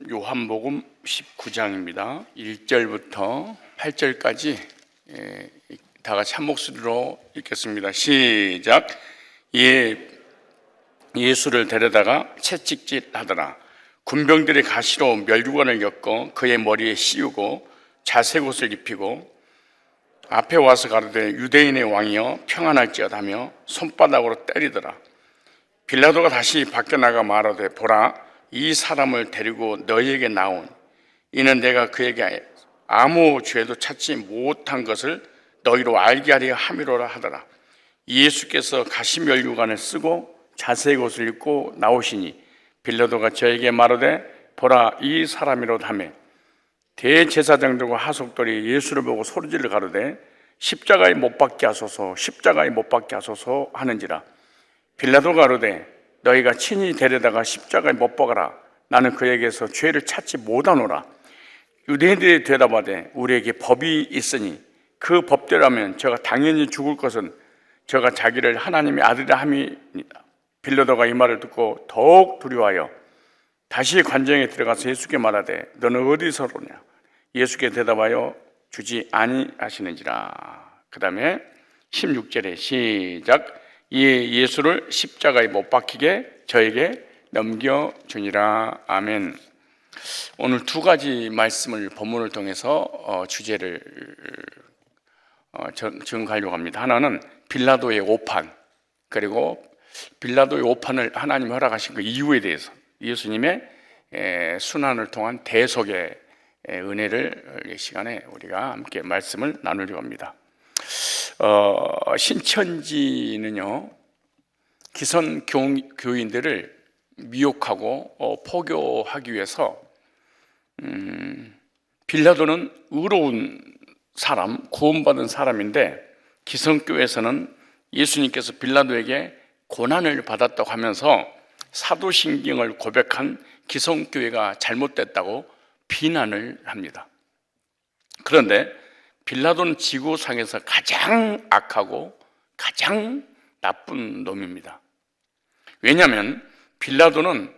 요한복음 19장입니다. 1절부터 8절까지 다 같이 한 목소리로 읽겠습니다. 시작. 예수를 데려다가 채찍질 하더라. 군병들이 가시로 멸류관을 엮어 그의 머리에 씌우고 자색 옷을 입히고 앞에 와서 가로되 유대인의 왕이여 평안할지어다 하며 손바닥으로 때리더라. 빌라도가 다시 밖에 나가 말하되 보라, 이 사람을 데리고 너희에게 나온 이는 내가 그에게 아무 죄도 찾지 못한 것을 너희로 알게 하려 함이로라 하더라. 예수께서 가시면류관을 쓰고 자색 옷을 입고 나오시니 빌라도가 저에게 말하되 보라, 이 사람이로다 하매 대제사장들과 하속들이 예수를 보고 소리질러 가로되 십자가에 못 박게 하소서, 십자가에 못 박게 하소서 하는지라. 빌라도가 가로되 너희가 친히 데려다가 십자가에 못 박아라. 나는 그에게서 죄를 찾지 못하노라. 유대인들이 대답하되 우리에게 법이 있으니 그 법대로라면 저가 당연히 죽을 것은 저가 자기를 하나님의 아들이라 함이니라. 빌라도가 이 말을 듣고 더욱 두려워하여 다시 관정에 들어가서 예수께 말하되 너는 어디서 오냐? 예수께 대답하여 주지 아니하시는지라. 그 다음에 16절에 시작. 예수를 십자가에 못 박히게 저에게 넘겨주니라. 아멘. 오늘 두 가지 말씀을 본문을 통해서 주제를 증가하려고 합니다. 하나는 빌라도의 오판, 그리고 빌라도의 오판을 하나님이 허락하신 그 이유에 대해서 예수님의 순환을 통한 대속의 은혜를 이 시간에 우리가 함께 말씀을 나누려고 합니다. 신천지는요, 기성 교인들을 미혹하고 포교하기 위해서 빌라도는 의로운 사람, 구원받은 사람인데 기성교에서는 예수님께서 빌라도에게 고난을 받았다고 하면서 사도신경을 고백한 기성교회가 잘못됐다고 비난을 합니다. 그런데 빌라도는 지구상에서 가장 악하고 가장 나쁜 놈입니다. 왜냐하면 빌라도는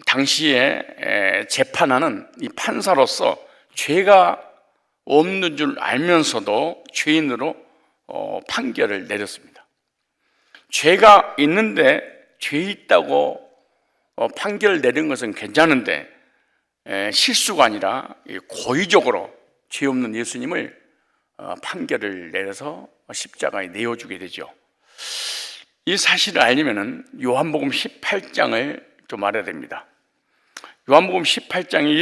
당시에 재판하는 이 판사로서 죄가 없는 줄 알면서도 죄인으로 판결을 내렸습니다. 죄가 있는데 죄 있다고 판결을 내린 것은 괜찮은데 실수가 아니라 고의적으로 죄 없는 예수님을 판결을 내려서 십자가에 내어주게 되죠. 이 사실을 알려면 요한복음 18장을 좀 알아야 됩니다. 요한복음 18장에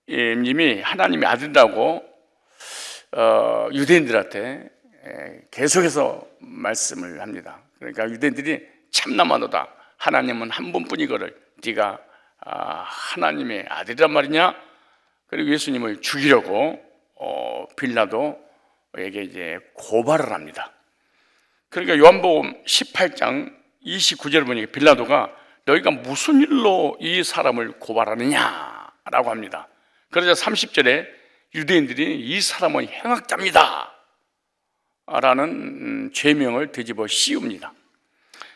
예수님이 하나님의 아들이라고 유대인들한테 계속해서 말씀을 합니다. 그러니까 유대인들이 참나마도다, 하나님은 한 분뿐이거를 네가 하나님의 아들이란 말이냐? 그리고 예수님을 죽이려고 빌라도에게 이제 고발을 합니다. 그러니까 요한복음 18장 29절을 보니까 빌라도가 너희가 무슨 일로 이 사람을 고발하느냐라고 합니다. 그러자 30절에 유대인들이 이 사람은 행악자입니다 라는 죄명을 뒤집어 씌웁니다.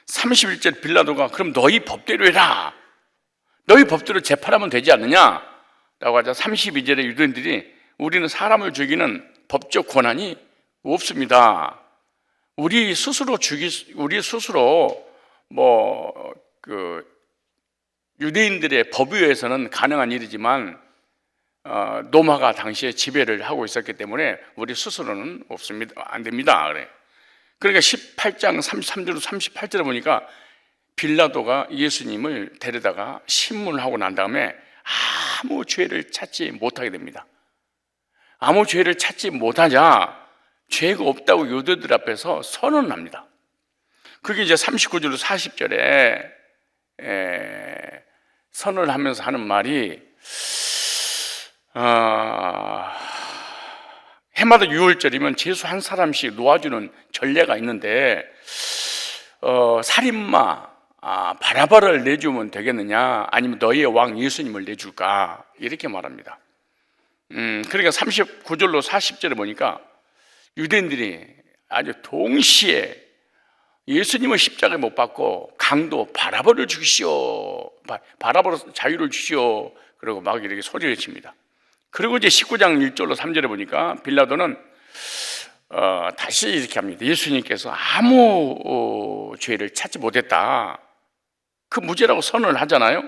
31절 빌라도가 그럼 너희 법대로 해라, 너희 법대로 재판하면 되지 않느냐 라고 하자 32절에 유대인들이 우리는 사람을 죽이는 법적 권한이 없습니다. 우리 스스로 유대인들의 법의에서는 가능한 일이지만 로마가 당시에 지배를 하고 있었기 때문에 우리 스스로는 없습니다. 안 됩니다. 그래. 그러니까 18장 33절 38절에 보니까 빌라도가 예수님을 데려다가 신문하고 난 다음에 아무 죄를 찾지 못하게 됩니다. 아무 죄를 찾지 못하자 죄가 없다고 유대들 앞에서 선언을 합니다. 그게 이제 39절로 40절에 선언을 하면서 하는 말이 해마다 6월절이면 죄수 한 사람씩 놓아주는 전례가 있는데 살인마 바라바를 내주면 되겠느냐, 아니면 너희의 왕 예수님을 내줄까, 이렇게 말합니다. 그러니까 39절로 40절에 보니까 유대인들이 아주 동시에 예수님은 십자가에 못 박고 강도 바라바를 죽이시오, 바라바로 자유를 주시오, 그리고 막 이렇게 소리를 칩니다. 그리고 이제 19장 1절로 3절에 보니까 빌라도는 다시 이렇게 합니다. 예수님께서 아무 죄를 찾지 못했다, 그 무죄라고 선언을 하잖아요.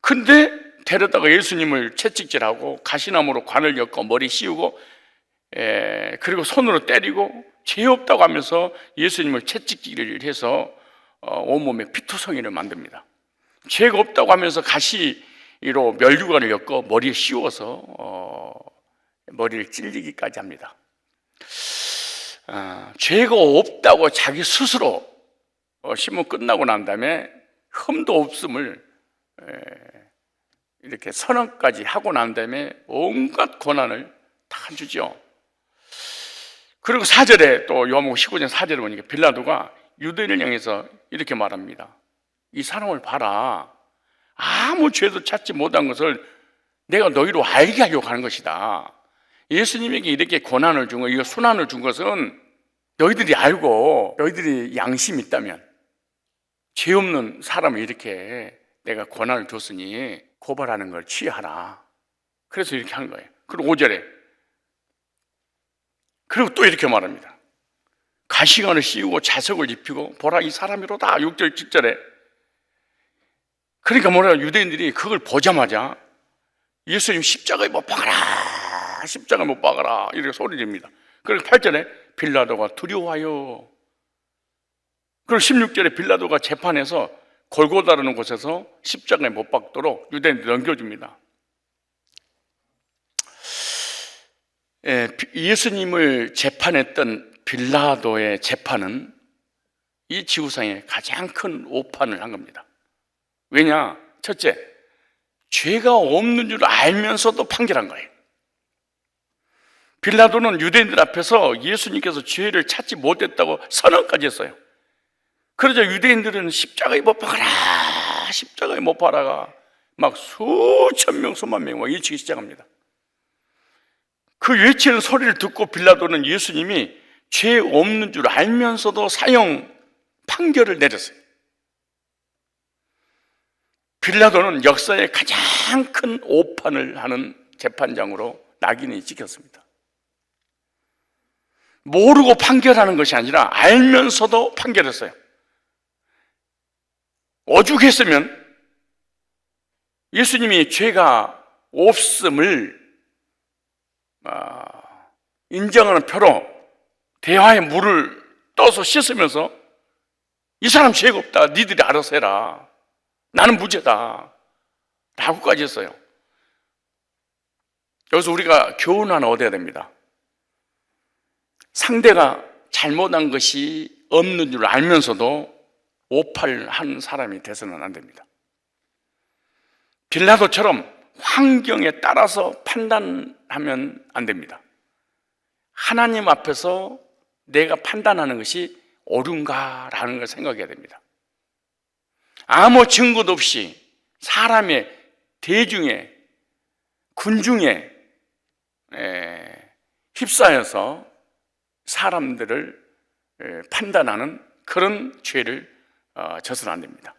근데 데려다가 예수님을 채찍질하고 가시나무로 관을 엮고 머리 씌우고 그리고 손으로 때리고 죄 없다고 하면서 예수님을 채찍질을 해서 온몸에 피투성이를 만듭니다. 죄가 없다고 하면서 가시로 면류관을 엮고 머리에 씌워서 머리를 찔리기까지 합니다. 죄가 없다고 자기 스스로 신문 끝나고 난 다음에 흠도 없음을 이렇게 선언까지 하고 난 다음에 온갖 고난을 다 주죠. 그리고 4절에 또 요한복음 19장 4절에 보니까 빌라도가 유대인을 향해서 이렇게 말합니다. 이 사람을 봐라, 아무 죄도 찾지 못한 것을 내가 너희로 알게 하려고 하는 것이다. 예수님에게 이렇게 고난을 준 것, 이거 순환을 준 것은 너희들이 알고 너희들이 양심이 있다면 죄 없는 사람을 이렇게 내가 고난을 줬으니 고발하는 걸 취하라. 그래서 이렇게 한 거예요. 그리고 5절에 그리고 또 이렇게 말합니다. 가시관을 씌우고 자석을 입히고 보라 이 사람이로다. 6절 7절에 그러니까 뭐라, 유대인들이 그걸 보자마자 예수님 십자가에 못 박아라, 십자가에 못 박아라 이렇게 소리 칩니다. 그리고 8절에 빌라도가 두려워하여, 그리고 16절에 빌라도가 재판에서 골고다라는 곳에서 십자가에 못 박도록 유대인들 넘겨줍니다. 예수님을 재판했던 빌라도의 재판은 이 지구상에 가장 큰 오판을 한 겁니다. 왜냐? 첫째, 죄가 없는 줄 알면서도 판결한 거예요. 빌라도는 유대인들 앞에서 예수님께서 죄를 찾지 못했다고 선언까지 했어요. 그러자 유대인들은 십자가에 못 박아라, 십자가에 못 박아라 막 수천 명 수만 명 외치기 시작합니다. 그 외치는 소리를 듣고 빌라도는 예수님이 죄 없는 줄 알면서도 사형 판결을 내렸어요. 빌라도는 역사의 가장 큰 오판을 하는 재판장으로 낙인이 찍혔습니다. 모르고 판결하는 것이 아니라 알면서도 판결했어요. 오죽했으면 예수님이 죄가 없음을 인정하는 표로 대화에 물을 떠서 씻으면서 이 사람 죄가 없다, 니들이 알아서 해라, 나는 무죄다 라고까지 했어요. 여기서 우리가 교훈 하나 얻어야 됩니다. 상대가 잘못한 것이 없는 줄 알면서도 오판한 사람이 돼서는 안 됩니다. 빌라도처럼 환경에 따라서 판단하면 안 됩니다. 하나님 앞에서 내가 판단하는 것이 옳은가라는 걸 생각해야 됩니다. 아무 증거도 없이 사람의 대중에 군중에 휩싸여서 사람들을 판단하는 그런 죄를 져서는 안 됩니다.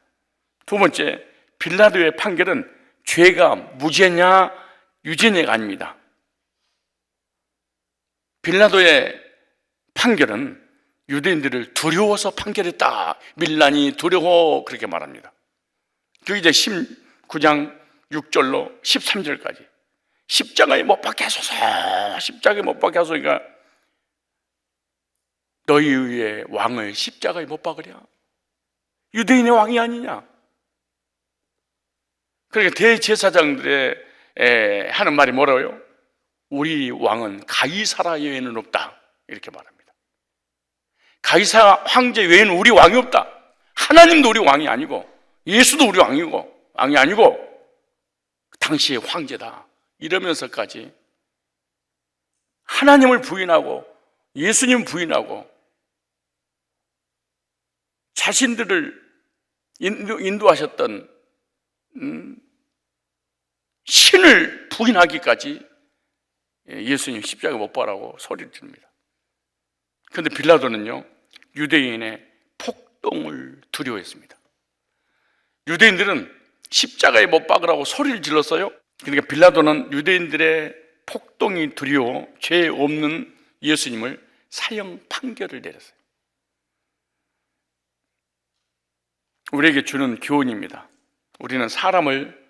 두 번째, 빌라도의 판결은 죄가 무죄냐 유죄냐가 아닙니다. 빌라도의 판결은 유대인들을 두려워서 판결했다. 밀란이 두려워 그렇게 말합니다. 그게 이제 19장 6절로 13절까지 십자가에 못 박게 하소서, 십자가에 못 박게 하소서. 그러니까 너희 위에 왕을 십자가에 못 박으랴. 유대인의 왕이 아니냐. 그러니까 대제사장들의 하는 말이 뭐라고요? 우리 왕은 가이사라 외에는 없다 이렇게 말합니다. 가이사라 황제 외에는 우리 왕이 없다. 하나님도 우리 왕이 아니고 예수도 우리 왕이 아니고 당시의 황제다 이러면서까지 하나님을 부인하고 예수님 부인하고 자신들을 인도하셨던 신을 부인하기까지 예수님 십자가에 못 박으라고 소리를 칩니다. 그런데 빌라도는요, 유대인의 폭동을 두려워했습니다. 유대인들은 십자가에 못 박으라고 소리를 질렀어요. 그러니까 빌라도는 유대인들의 폭동이 두려워 죄 없는 예수님을 사형 판결을 내렸어요. 우리에게 주는 교훈입니다. 우리는 사람을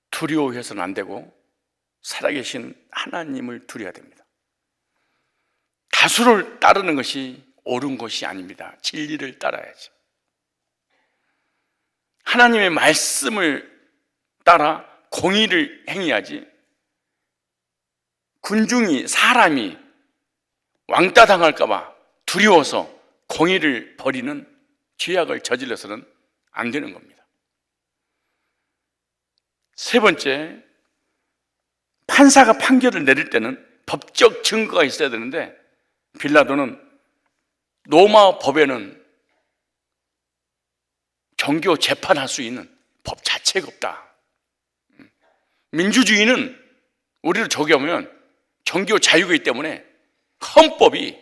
두려워해서는 안 되고 살아계신 하나님을 두려워야 됩니다. 다수를 따르는 것이 옳은 것이 아닙니다. 진리를 따라야지. 하나님의 말씀을 따라 공의를 행해야지, 군중이, 사람이 왕따 당할까 봐 두려워서 공의를 버리는 죄악을 저질러서는 안 되는 겁니다. 세 번째, 판사가 판결을 내릴 때는 법적 증거가 있어야 되는데 빌라도는 로마 법에는 정교 재판할 수 있는 법 자체가 없다. 민주주의는 우리로 적용하면 정교 자유이기 때문에 헌법이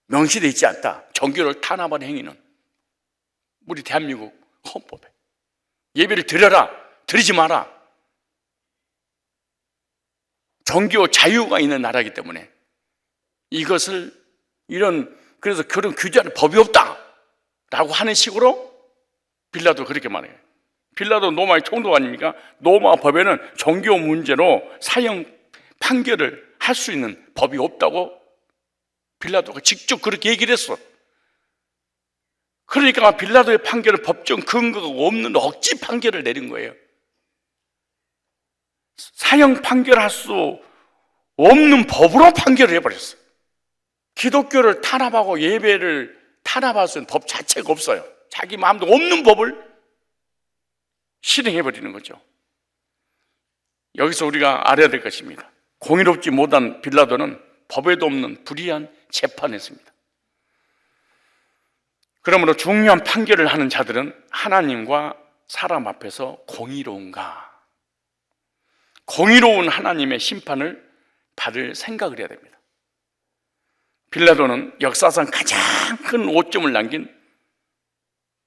명시되어 있지 않다. 정교를 탄압하는 행위는 우리 대한민국 헌법에 예배를 드려라, 드리지 마라. 정교 자유가 있는 나라이기 때문에 이것을 그래서 그런 규제하는 법이 없다라고 하는 식으로 빌라도 그렇게 말해요. 빌라도 로마의 총독 아닙니까? 로마 법에는 정교 문제로 사형 판결을 할 수 있는 법이 없다고 빌라도가 직접 그렇게 얘기를 했어. 그러니까 빌라도의 판결은 법적 근거가 없는 억지 판결을 내린 거예요. 사형 판결할 수 없는 법으로 판결을 해버렸어요. 기독교를 탄압하고 예배를 탄압할 수 있는 법 자체가 없어요. 자기 마음도 없는 법을 실행해버리는 거죠. 여기서 우리가 알아야 될 것입니다. 공의롭지 못한 빌라도는 법에도 없는 불의한 재판을 했습니다. 그러므로 중요한 판결을 하는 자들은 하나님과 사람 앞에서 공의로운가? 공의로운 하나님의 심판을 받을 생각을 해야 됩니다. 빌라도는 역사상 가장 큰 오점을 남긴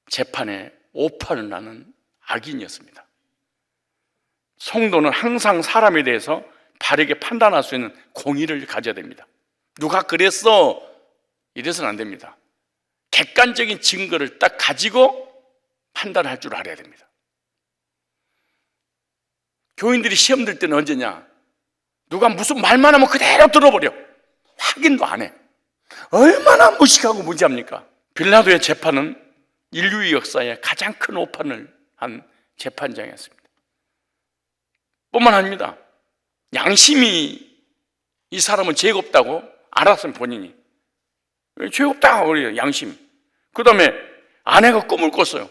재판에 오판을 나는 악인이었습니다. 성도는 항상 사람에 대해서 바르게 판단할 수 있는 공의를 가져야 됩니다. 누가 그랬어? 이래서는 안 됩니다. 객관적인 증거를 딱 가지고 판단할 줄 알아야 됩니다. 교인들이 시험 들 때는 언제냐? 누가 무슨 말만 하면 그대로 들어버려. 확인도 안 해. 얼마나 무식하고 무지합니까? 빌라도의 재판은 인류의 역사에 가장 큰 오판을 한 재판장이었습니다. 뿐만 아닙니다. 양심이 이 사람은 죄가 없다고 알았으면 본인이 죄가 없다고 그래요. 양심. 그 다음에 아내가 꿈을 꿨어요.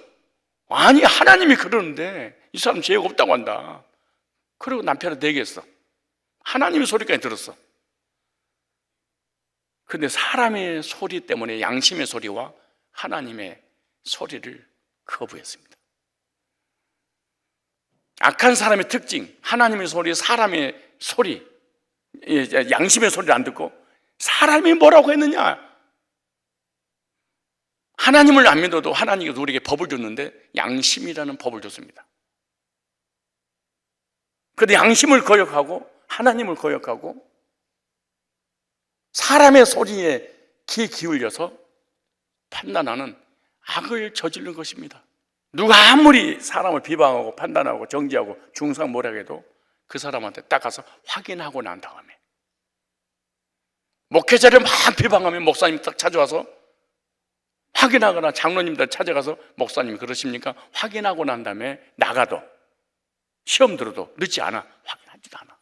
아니 하나님이 그러는데 이 사람 죄가 없다고 한다. 그리고 남편한테 얘기했어. 하나님의 소리까지 들었어. 근데 사람의 소리 때문에 양심의 소리와 하나님의 소리를 거부했습니다. 악한 사람의 특징, 하나님의 소리, 사람의 소리, 양심의 소리를 안 듣고 사람이 뭐라고 했느냐? 하나님을 안 믿어도 하나님이 우리에게 법을 줬는데 양심이라는 법을 줬습니다. 그런데 양심을 거역하고 하나님을 거역하고 사람의 소리에 귀 기울여서 판단하는 악을 저지른 것입니다. 누가 아무리 사람을 비방하고 판단하고 정죄하고 중상 뭐라고 해도 그 사람한테 딱 가서 확인하고 난 다음에 목회자를 막 비방하면 목사님 딱 찾아와서 확인하거나 장로님들 찾아가서 목사님 그러십니까? 확인하고 난 다음에 나가도 시험 들어도 늦지 않아. 확인하지도 않아.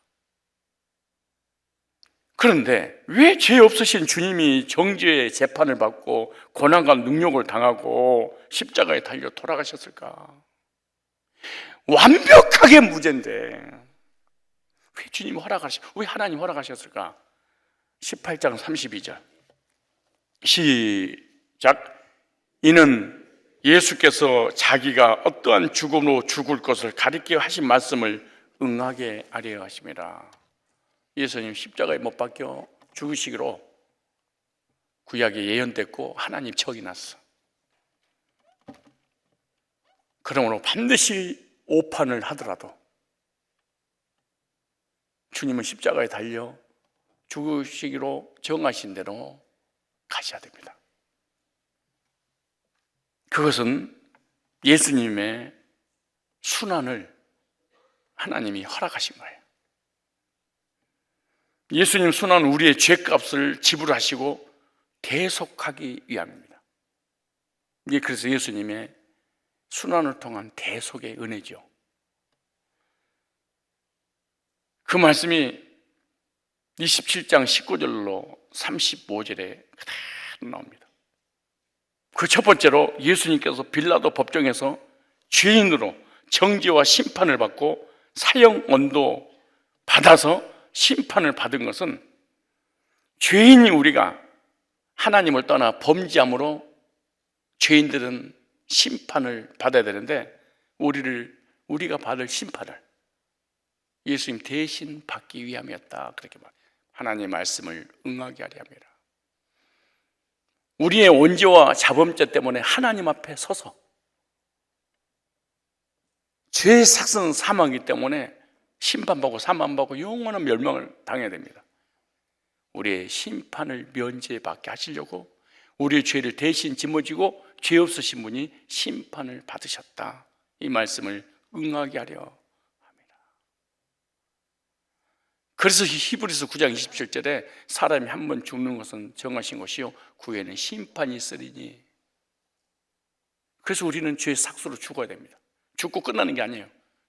그런데 왜 죄 없으신 주님이 정죄의 재판을 받고 고난과 능욕을 당하고 십자가에 달려 돌아가셨을까? 완벽하게 무죄인데 왜 주님이 왜 하나님 허락하셨을까? 18장 32절 시작. 이는 예수께서 자기가 어떠한 죽음으로 죽을 것을 가리켜 하신 말씀을 응하게 하려 하심이라. 예수님 십자가에 못 박혀 죽으시기로 구약에 예언됐고 하나님 척이 났어. 그러므로 반드시 오판을 하더라도 주님은 십자가에 달려 죽으시기로 정하신 대로 가셔야 됩니다. 그것은 예수님의 순환을 하나님이 허락하신 거예요. 예수님 순환은 우리의 죄값을 지불하시고 대속하기 위함입니다. 이게 그래서 예수님의 순환을 통한 대속의 은혜죠. 그 말씀이 27장 19절로 35절에 그대로 나옵니다. 그 첫 번째로 예수님께서 빌라도 법정에서 죄인으로 정죄와 심판을 받고 사형 언도 받아서 심판을 받은 것은 죄인이 우리가 하나님을 떠나 범죄함으로 죄인들은 심판을 받아야 되는데 우리가 받을 심판을 예수님 대신 받기 위함이었다. 그렇게 말. 하나님의 말씀을 응하게 하려 합니다. 우리의 원죄와 자범죄 때문에 하나님 앞에 서서 죄의 삭은 사망이기 때문에 심판받고 사망받고 영원한 멸망을 당해야 됩니다. 우리의 심판을 면제받게 하시려고 우리의 죄를 대신 짊어지고 죄 없으신 분이 심판을 받으셨다. 이 말씀을 응하게 하려 합니다. 그래서 히브리서 9장 27절에 사람이 한 번 죽는 것은 정하신 것이요 그 후에는 심판이 있으리니. 그래서 우리는 죄의 삭수로 죽어야 됩니다. 죽고 끝나는 게 아니에요.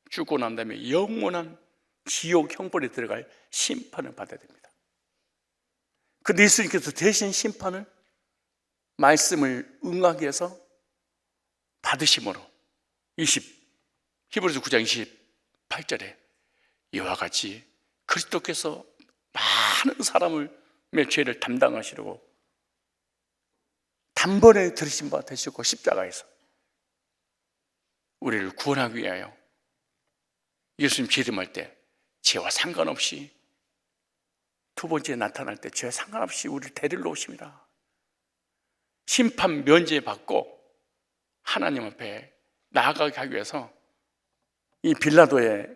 죽고 난 다음에 영원한 지옥 형벌에 들어갈 심판을 받아야 됩니다. 근데 예수님께서 대신 심판을 말씀을 응하기 위해서 받으심으로 히브리서 9장 28절에 이와 같이 그리스도께서 많은 사람의 죄를 담당하시려고 단번에 들으신 바 되시고 십자가에서 우리를 구원하기 위하여 예수님 재림할 때 죄와 상관없이 두 번째 나타날 때 죄와 상관없이 우리를 데리러 오십니다. 심판 면제받고 하나님 앞에 나아가게 하기 위해서 이 빌라도의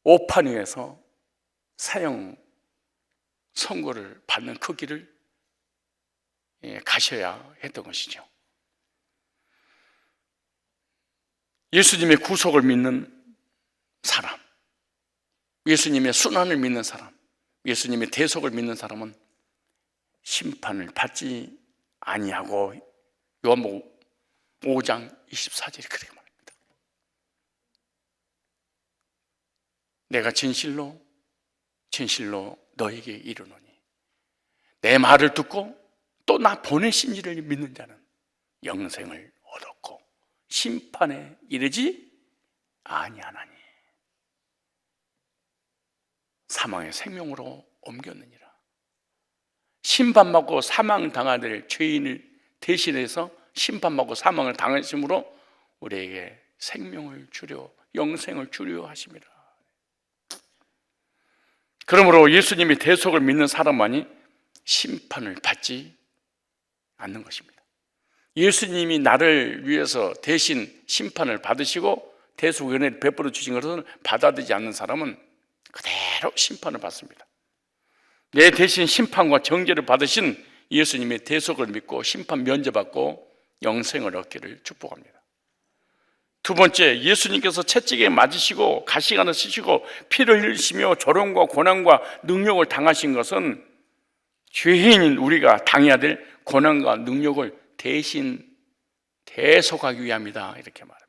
오판 위에서 사형 선고를 받는 그 길을 가셔야 했던 것이죠. 예수님의 구속을 믿는 사람, 예수님의 순환을 믿는 사람, 예수님의 대속을 믿는 사람은 심판을 받지 아니하고 요한복음 5장 24절이 그렇게 말합니다. 내가 진실로 너에게 이르노니 내 말을 듣고 또 나 보내신 이를 믿는 자는 영생을 얻었고 심판에 이르지 아니하나니 사망의 생명으로 옮겼느니라. 심판받고 사망당할 죄인을 대신해서 심판받고 사망을 당하심으로 우리에게 생명을 주려 영생을 주려 하심이라. 그러므로 예수님이 대속을 믿는 사람만이 심판을 받지 않는 것입니다. 예수님이 나를 위해서 대신 심판을 받으시고 대속 은혜를 베풀어 주신 것을 받아들이지 않는 사람은 그대로 심판을 받습니다. 내 대신 심판과 정죄를 받으신 예수님의 대속을 믿고 심판 면제받고 영생을 얻기를 축복합니다. 두 번째, 예수님께서 채찍에 맞으시고 가시관을 쓰시고 피를 흘리시며 조롱과 고난과 능력을 당하신 것은 죄인인 우리가 당해야 될 고난과 능력을 대신 대속하기 위함이다. 이렇게 말합니다.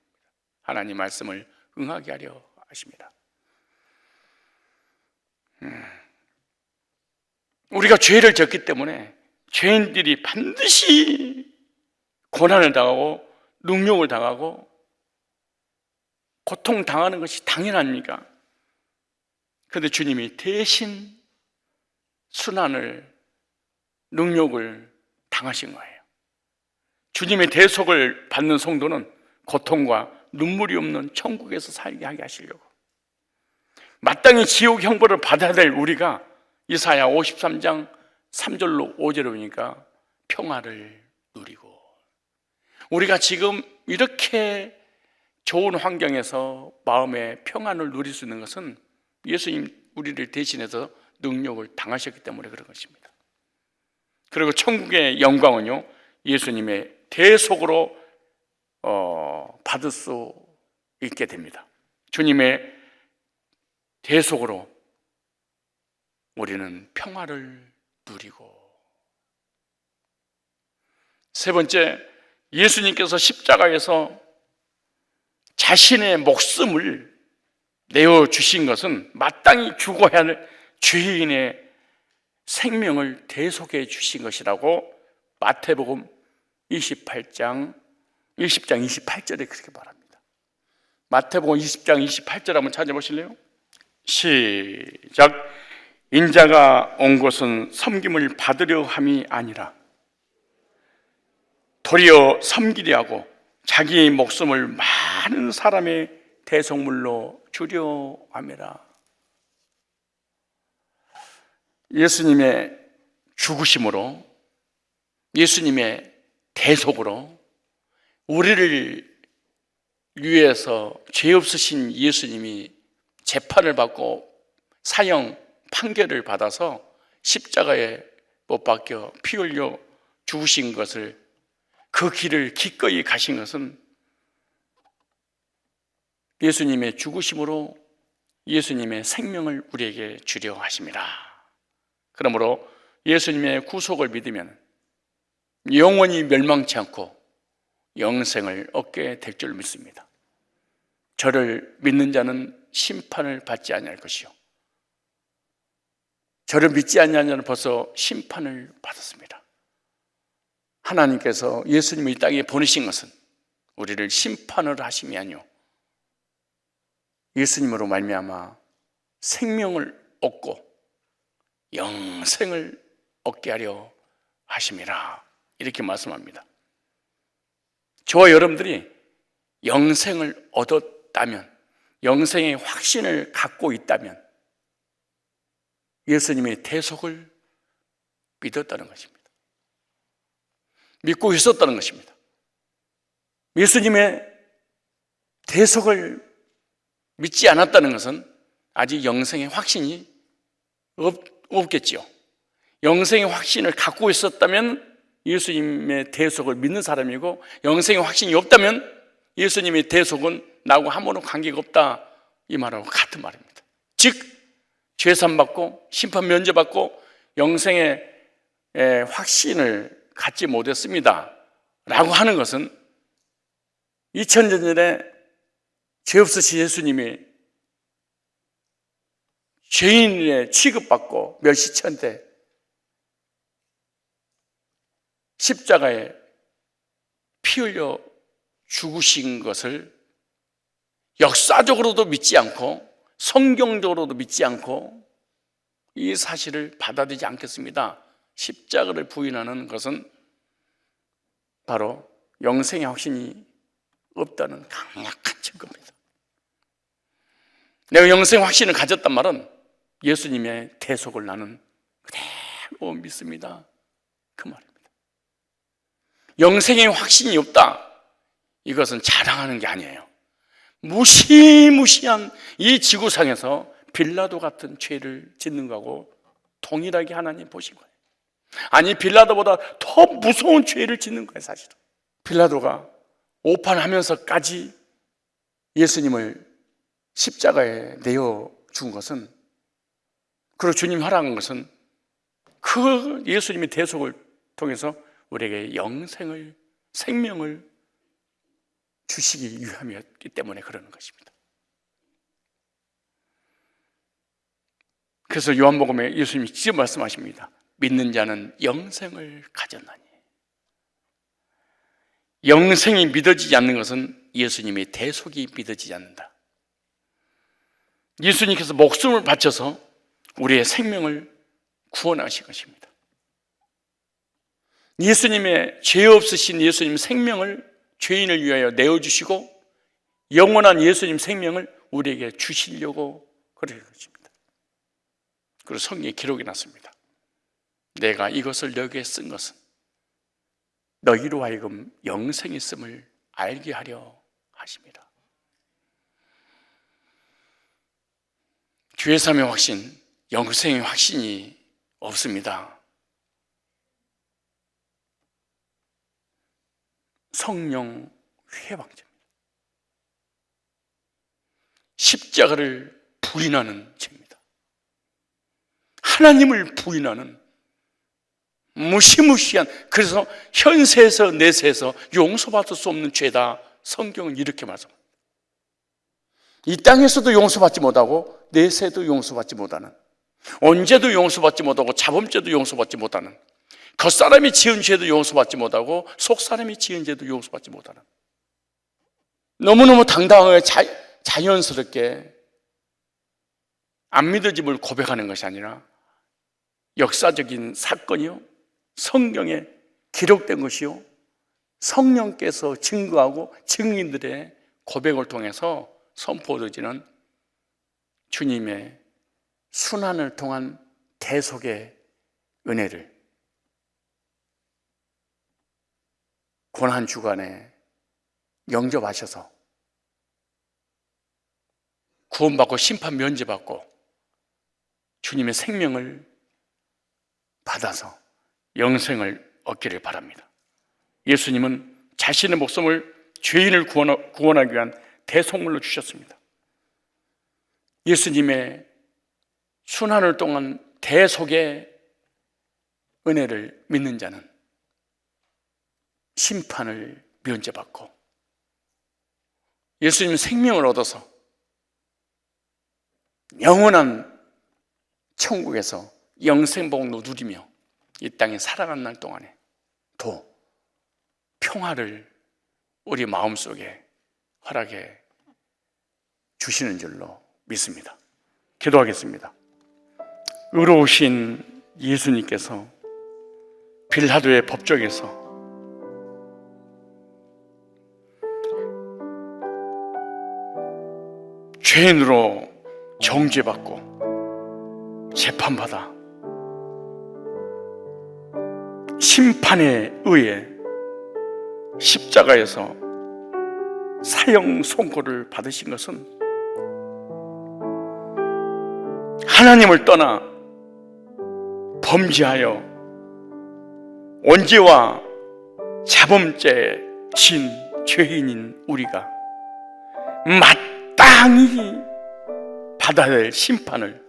하나님 말씀을 응하게 하려 하십니다. 우리가 죄를 졌기 때문에 죄인들이 반드시 고난을 당하고 능력을 당하고 고통당하는 것이 당연합니까? 그런데 주님이 대신 순환을 능력을 당하신 거예요. 주님의 대속을 받는 성도는 고통과 눈물이 없는 천국에서 살게 하게 하시려고 마땅히 지옥 형벌을 받아야 될 우리가 이사야 53장 3절로 5절에 보니까 평화를 누리고, 우리가 지금 이렇게 좋은 환경에서 마음의 평안을 누릴 수 있는 것은 예수님 우리를 대신해서 능력을 당하셨기 때문에 그런 것입니다. 그리고 천국의 영광은요, 예수님의 대속으로 받을 수 있게 됩니다. 주님의 대속으로 우리는 평화를 누리고, 세 번째, 예수님께서 십자가에서 자신의 목숨을 내어주신 것은 마땅히 죽어야 할 죄인의 생명을 대속해 주신 것이라고 마태복음 20장 28절에 그렇게 말합니다. 마태복음 20장 28절 한번 찾아보실래요? 시작. 인자가 온 것은 섬김을 받으려 함이 아니라 도리어 섬기려 하고 자기의 목숨을 많은 사람의 대속물로 주려 함이라. 예수님의 죽으심으로, 예수님의 대속으로 우리를 위해서 죄 없으신 예수님이 재판을 받고 사형 판결을 받아서 십자가에 못 박혀 피 흘려 죽으신 것을, 그 길을 기꺼이 가신 것은 예수님의 죽으심으로 예수님의 생명을 우리에게 주려 하심이라. 그러므로 예수님의 구속을 믿으면 영원히 멸망치 않고 영생을 얻게 될 줄 믿습니다. 저를 믿는 자는 심판을 받지 아니할 것이요, 저를 믿지 아니하는 자는 벌써 심판을 받았습니다. 하나님께서 예수님을 이 땅에 보내신 것은 우리를 심판을 하심이 아니요 예수님으로 말미암아 생명을 얻고 영생을 얻게 하려 하심이라, 이렇게 말씀합니다. 저와 여러분들이 영생을 얻었다면, 영생의 확신을 갖고 있다면 예수님의 대속을 믿었다는 것입니다. 믿고 있었다는 것입니다. 예수님의 대속을 믿지 않았다는 것은 아직 영생의 확신이 없겠지요. 영생의 확신을 갖고 있었다면 예수님의 대속을 믿는 사람이고, 영생의 확신이 없다면 예수님의 대속은 나하고 아무런 관계가 없다, 이 말하고 같은 말입니다. 즉 죄산받고 심판 면제받고 영생의 확신을 갖지 못했습니다 라고 하는 것은 2000년 전에 죄 없으신 예수님이 죄인의 취급받고 멸시천대 십자가에 피 흘려 죽으신 것을 역사적으로도 믿지 않고 성경적으로도 믿지 않고 이 사실을 받아들이지 않겠습니다. 십자가를 부인하는 것은 바로 영생의 확신이 없다는 강력한 증거입니다. 내가 영생의 확신을 가졌단 말은 예수님의 대속을 나는 그대로 믿습니다, 그 말입니다. 영생의 확신이 없다, 이것은 자랑하는 게 아니에요. 무시무시한 이 지구상에서 빌라도 같은 죄를 짓는 거하고 동일하게 하나님 보신 거예요. 아니, 빌라도보다 더 무서운 죄를 짓는 거예요. 사실은 빌라도가 오판하면서까지 예수님을 십자가에 내어 준 것은, 그리고 주님 허락한 것은 그 예수님의 대속을 통해서 우리에게 영생을, 생명을 주시기 위함이었기 때문에 그러는 것입니다. 그래서 요한복음에 예수님이 직접 말씀하십니다. 믿는 자는 영생을 가졌나니. 영생이 믿어지지 않는 것은 예수님의 대속이 믿어지지 않는다. 예수님께서 목숨을 바쳐서 우리의 생명을 구원하신 것입니다. 예수님의 죄 없으신 예수님 생명을 죄인을 위하여 내어주시고 영원한 예수님 생명을 우리에게 주시려고 그러는 것입니다. 그리고 성경에 기록이 났습니다. 내가 이것을 너에게 쓴 것은 너희로 하여금 영생이 있음을 알게 하려 하십니다. 주의 삶의 확신, 영생의 확신이 없습니다. 성령 회방죄입니다. 십자가를 부인하는 죄입니다. 하나님을 부인하는 무시무시한, 그래서 현세에서 내세에서 용서받을 수 없는 죄다. 성경은 이렇게 말씀합니다. 이 땅에서도 용서받지 못하고 내세도 용서받지 못하는, 언제도 용서받지 못하고 자범죄도 용서받지 못하는, 겉사람이 지은 죄도 용서받지 못하고 속사람이 지은 죄도 용서받지 못하는, 너무너무 당당하게 자연스럽게 안 믿어짐을 고백하는 것이 아니라 역사적인 사건이요, 성경에 기록된 것이요, 성령께서 증거하고 증인들의 고백을 통해서 선포되어지는 주님의 순환을 통한 대속의 은혜를 고난주간에 영접하셔서 구원받고 심판 면제받고 주님의 생명을 받아서 영생을 얻기를 바랍니다. 예수님은 자신의 목숨을 죄인을 구원하기 위한 대속물로 주셨습니다. 예수님의 순환을 통한 대속의 은혜를 믿는 자는 심판을 면제받고 예수님 생명을 얻어서 영원한 천국에서 영생복로 누리며 이 땅에 살아가는 날 동안에 또 평화를 우리 마음속에 허락해 주시는 줄로 믿습니다. 기도하겠습니다. 의로우신 예수님께서 빌라도의 법정에서 죄인으로 정죄받고 재판받아 심판에 의해 십자가에서 사형 선고를 받으신 것은 하나님을 떠나 범죄하여 원죄와 자범죄 진 죄인인 우리가 마땅히 받아야 할 심판을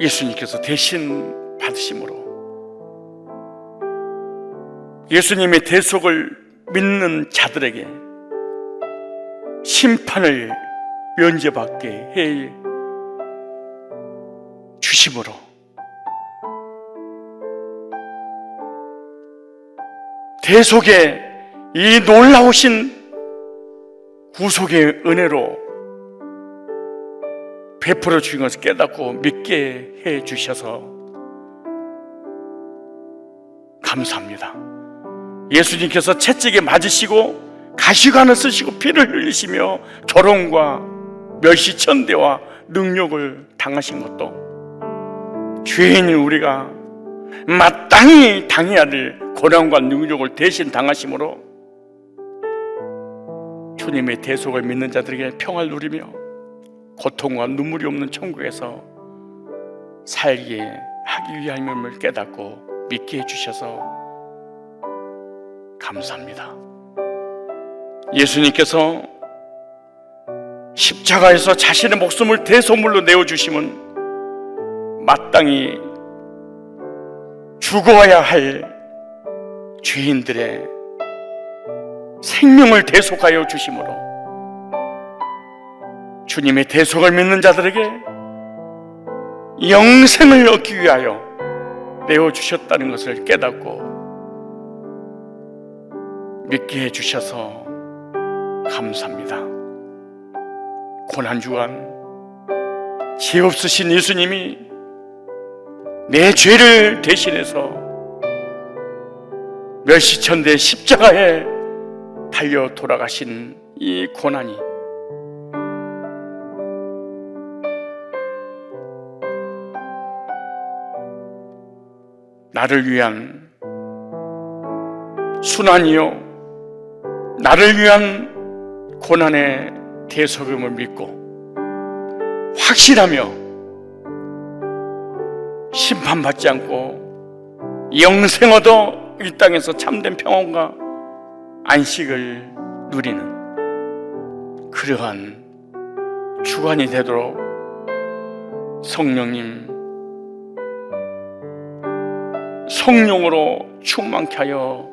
예수님께서 대신 받으심으로 예수님의 대속을 믿는 자들에게 심판을 면제받게 해 주심으로 대속의 이 놀라우신 구속의 은혜로 베풀어 주신 것을 깨닫고 믿게 해 주셔서 감사합니다. 예수님께서 채찍에 맞으시고 가시관을 쓰시고 피를 흘리시며 조롱과 멸시천대와 능욕을 당하신 것도 죄인인 우리가 마땅히 당해야 될 고난과 능욕을 대신 당하심으로 주님의 대속을 믿는 자들에게 평화를 누리며 고통과 눈물이 없는 천국에서 살게 하기 위함을 깨닫고 믿게 해주셔서 감사합니다. 예수님께서 십자가에서 자신의 목숨을 대속물로 내어주심은 마땅히 죽어야 할 죄인들의 생명을 대속하여 주심으로 주님의 대속을 믿는 자들에게 영생을 얻기 위하여 내어주셨다는 것을 깨닫고 믿게 해주셔서 감사합니다. 고난주간 죄 없으신 예수님이 내 죄를 대신해서 멸시천대 십자가에 달려 돌아가신 이 고난이 나를 위한 순환이요 나를 위한 고난의 대속임을 믿고 확실하며 심판받지 않고 영생 얻어 이 땅에서 참된 평안과 안식을 누리는 그러한 주관이 되도록 성령님 성령으로 충만케 하여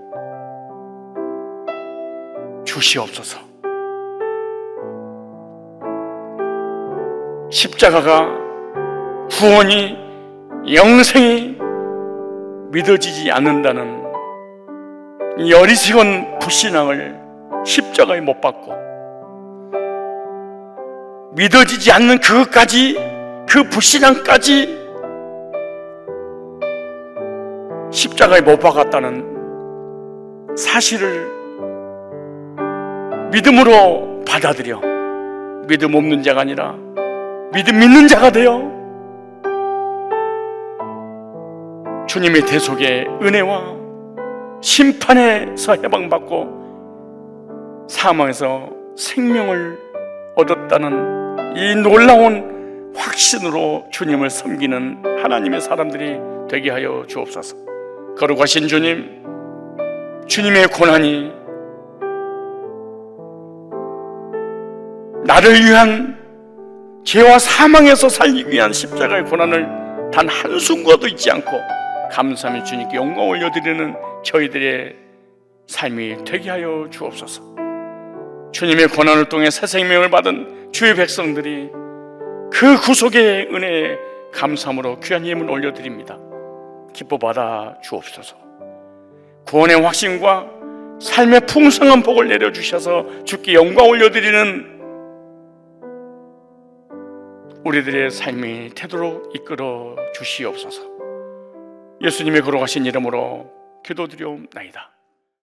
주시옵소서. 십자가가 구원이 영생이 믿어지지 않는다는 이 어리석은 불신앙을 십자가에 못 박고 믿어지지 않는 그것까지, 그 불신앙까지 십자가에 못 박았다는 사실을 믿음으로 받아들여 믿음 없는 자가 아니라 믿음 있는 자가 되어 주님의 대속의 은혜와 심판에서 해방받고 사망에서 생명을 얻었다는 이 놀라운 확신으로 주님을 섬기는 하나님의 사람들이 되게 하여 주옵소서. 거룩하신 주님, 주님의 고난이 나를 위한 죄와 사망에서 살리기 위한 십자가의 고난을 단 한순간도 잊지 않고 감사하며 주님께 영광 올려드리는 저희들의 삶이 되게 하여 주옵소서. 주님의 고난을 통해 새 생명을 받은 주의 백성들이 그 구속의 은혜에 감사함으로 귀한 예물 올려드립니다. 기뻐 받아 주옵소서. 구원의 확신과 삶의 풍성한 복을 내려주셔서 주께 영광 올려드리는 우리들의 삶이 되도록 이끌어 주시옵소서. 예수님의 거룩하신 이름으로 기도드리옵나이다.